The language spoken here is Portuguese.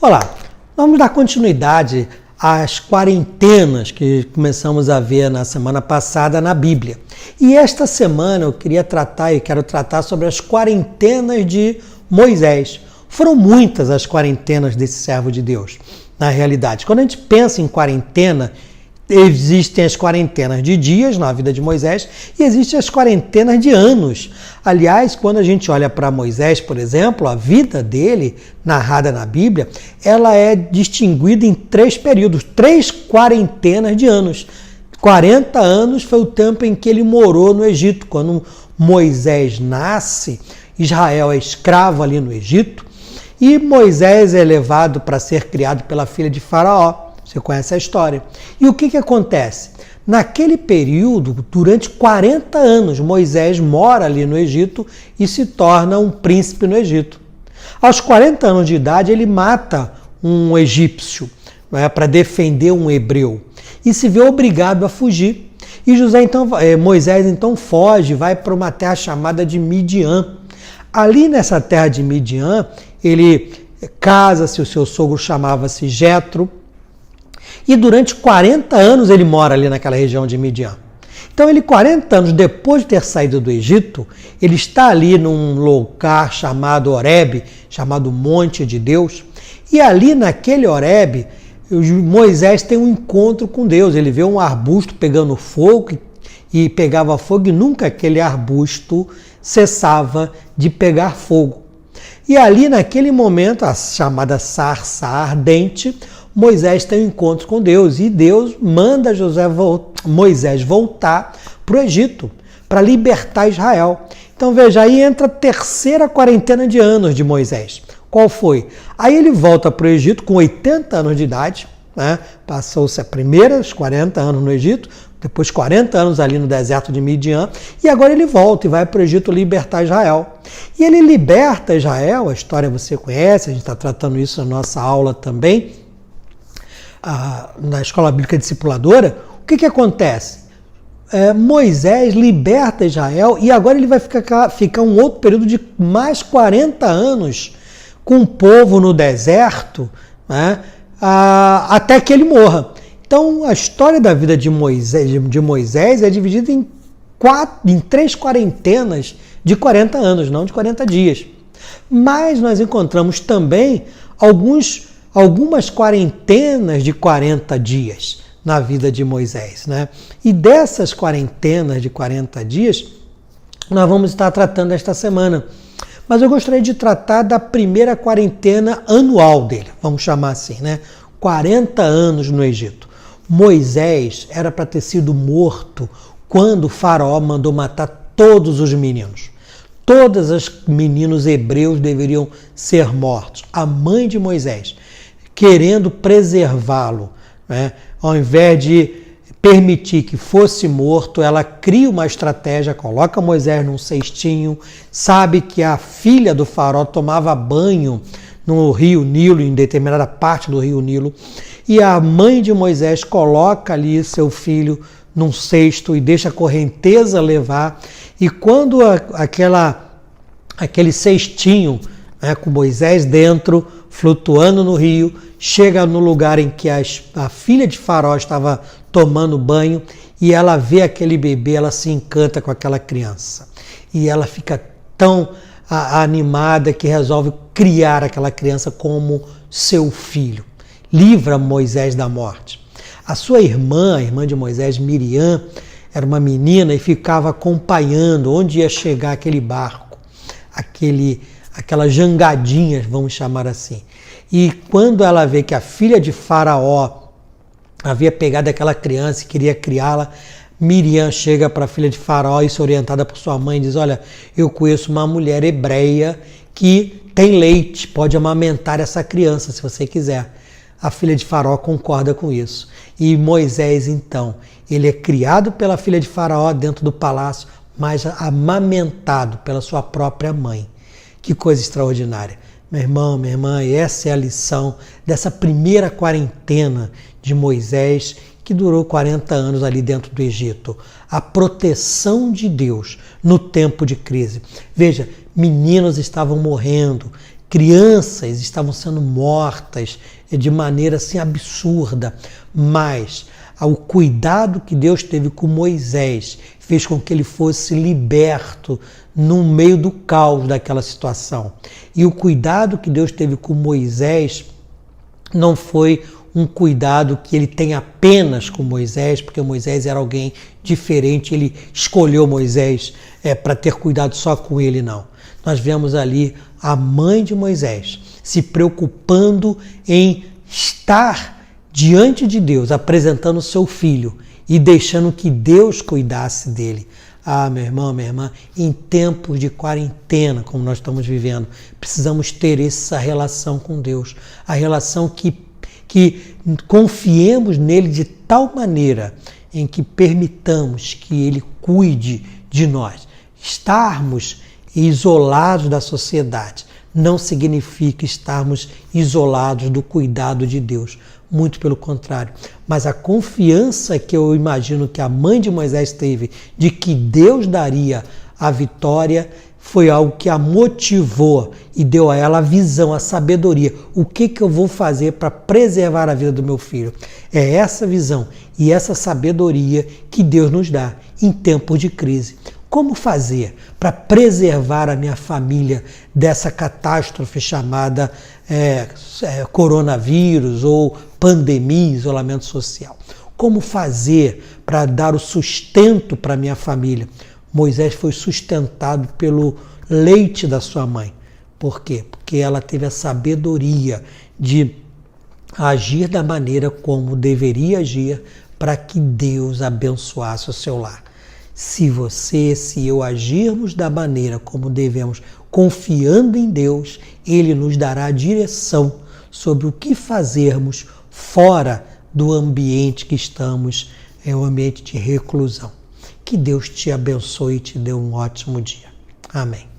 Olá, vamos dar continuidade às quarentenas que começamos a ver na semana passada na Bíblia. E esta semana eu quero tratar sobre as quarentenas de Moisés. Foram muitas as quarentenas desse servo de Deus, na realidade. Quando a gente pensa em quarentena, existem as quarentenas de dias na vida de Moisés e existem as quarentenas de anos. Aliás, quando a gente olha para Moisés, por exemplo, a vida dele, narrada na Bíblia, ela é distinguida em 3 períodos, 3 quarentenas de anos. 40 anos foi o tempo em que ele morou no Egito. Quando Moisés nasce, Israel é escravo ali no Egito e Moisés é levado para ser criado pela filha de Faraó. Você conhece a história. E o que acontece? Naquele período, durante 40 anos, Moisés mora ali no Egito e se torna um príncipe no Egito. Aos 40 anos de idade, ele mata um egípcio, para defender um hebreu e se vê obrigado a fugir. E Moisés então foge, vai para uma terra chamada de Midian. Ali nessa terra de Midian, ele casa-se, o seu sogro chamava-se Jetro. E durante 40 anos ele mora ali naquela região de Midian. Então 40 anos depois de ter saído do Egito, ele está ali num lugar chamado Horebe, chamado Monte de Deus. E ali naquele Horebe, Moisés tem um encontro com Deus. Ele vê um arbusto pegando fogo e pegava fogo e nunca aquele arbusto cessava de pegar fogo. E ali naquele momento, a chamada sarça ardente, Moisés tem um encontro com Deus e Deus manda Moisés voltar para o Egito, para libertar Israel. Então veja, aí entra a terceira quarentena de anos de Moisés. Qual foi? Aí ele volta para o Egito com 80 anos de idade, passou-se os primeiros 40 anos no Egito, depois 40 anos ali no deserto de Midian, e agora ele volta e vai para o Egito libertar Israel. E ele liberta Israel, a história você conhece, a gente está tratando isso na nossa aula também, na Escola Bíblica Discipuladora. O que acontece? Moisés liberta Israel e agora ele vai ficar um outro período de mais 40 anos com o povo no deserto, até que ele morra. Então, a história da vida de Moisés é dividida em 3 quarentenas de 40 anos, não de 40 dias. Mas nós encontramos também algumas quarentenas de 40 dias na vida de Moisés, E dessas quarentenas de 40 dias, nós vamos estar tratando esta semana. Mas eu gostaria de tratar da primeira quarentena anual dele, vamos chamar assim, 40 anos no Egito. Moisés era para ter sido morto quando o faraó mandou matar todos os meninos. Todos os meninos hebreus deveriam ser mortos. A mãe de Moisés, querendo preservá-lo, ao invés de permitir que fosse morto, ela cria uma estratégia, coloca Moisés num cestinho, sabe que a filha do faraó tomava banho no rio Nilo, em determinada parte do rio Nilo, e a mãe de Moisés coloca ali seu filho num cesto e deixa a correnteza levar, e quando aquele cestinho com Moisés dentro, flutuando no rio, chega no lugar em que a filha de Faraó estava tomando banho e ela vê aquele bebê, ela se encanta com aquela criança. E ela fica tão animada que resolve criar aquela criança como seu filho. Livra Moisés da morte. A sua irmã, a irmã de Moisés, Miriam, era uma menina e ficava acompanhando onde ia chegar aquele barco, aquelas jangadinhas, vamos chamar assim. E quando ela vê que a filha de Faraó havia pegado aquela criança e queria criá-la, Miriam chega para a filha de Faraó, isso orientada por sua mãe, e diz: olha, eu conheço uma mulher hebreia que tem leite, pode amamentar essa criança se você quiser. A filha de Faraó concorda com isso. E Moisés, então, ele é criado pela filha de Faraó dentro do palácio, mas amamentado pela sua própria mãe. Que coisa extraordinária. Meu irmão, minha irmã, essa é a lição dessa primeira quarentena de Moisés, que durou 40 anos ali dentro do Egito. A proteção de Deus no tempo de crise. Veja, meninos estavam morrendo, crianças estavam sendo mortas de maneira assim absurda, mas o cuidado que Deus teve com Moisés fez com que ele fosse liberto no meio do caos daquela situação. E o cuidado que Deus teve com Moisés não foi um cuidado que ele tem apenas com Moisés, porque Moisés era alguém diferente, ele escolheu Moisés para ter cuidado só com ele, não. Nós vemos ali a mãe de Moisés se preocupando em estar diante de Deus, apresentando o seu filho e deixando que Deus cuidasse dele. Ah, meu irmão, minha irmã, em tempos de quarentena, como nós estamos vivendo, precisamos ter essa relação com Deus, a relação que confiemos nele de tal maneira em que permitamos que ele cuide de nós. Estarmos isolados da sociedade não significa estarmos isolados do cuidado de Deus. Muito pelo contrário. Mas a confiança que eu imagino que a mãe de Moisés teve de que Deus daria a vitória foi algo que a motivou e deu a ela a visão, a sabedoria. O que eu vou fazer para preservar a vida do meu filho? É essa visão e essa sabedoria que Deus nos dá em tempos de crise. Como fazer para preservar a minha família dessa catástrofe chamada coronavírus ou pandemia, isolamento social? Como fazer para dar o sustento para a minha família? Moisés foi sustentado pelo leite da sua mãe. Por quê? Porque ela teve a sabedoria de agir da maneira como deveria agir para que Deus abençoasse o seu lar. Se eu agirmos da maneira como devemos, confiando em Deus, Ele nos dará a direção sobre o que fazermos fora do ambiente que estamos, o ambiente de reclusão. Que Deus te abençoe e te dê um ótimo dia. Amém.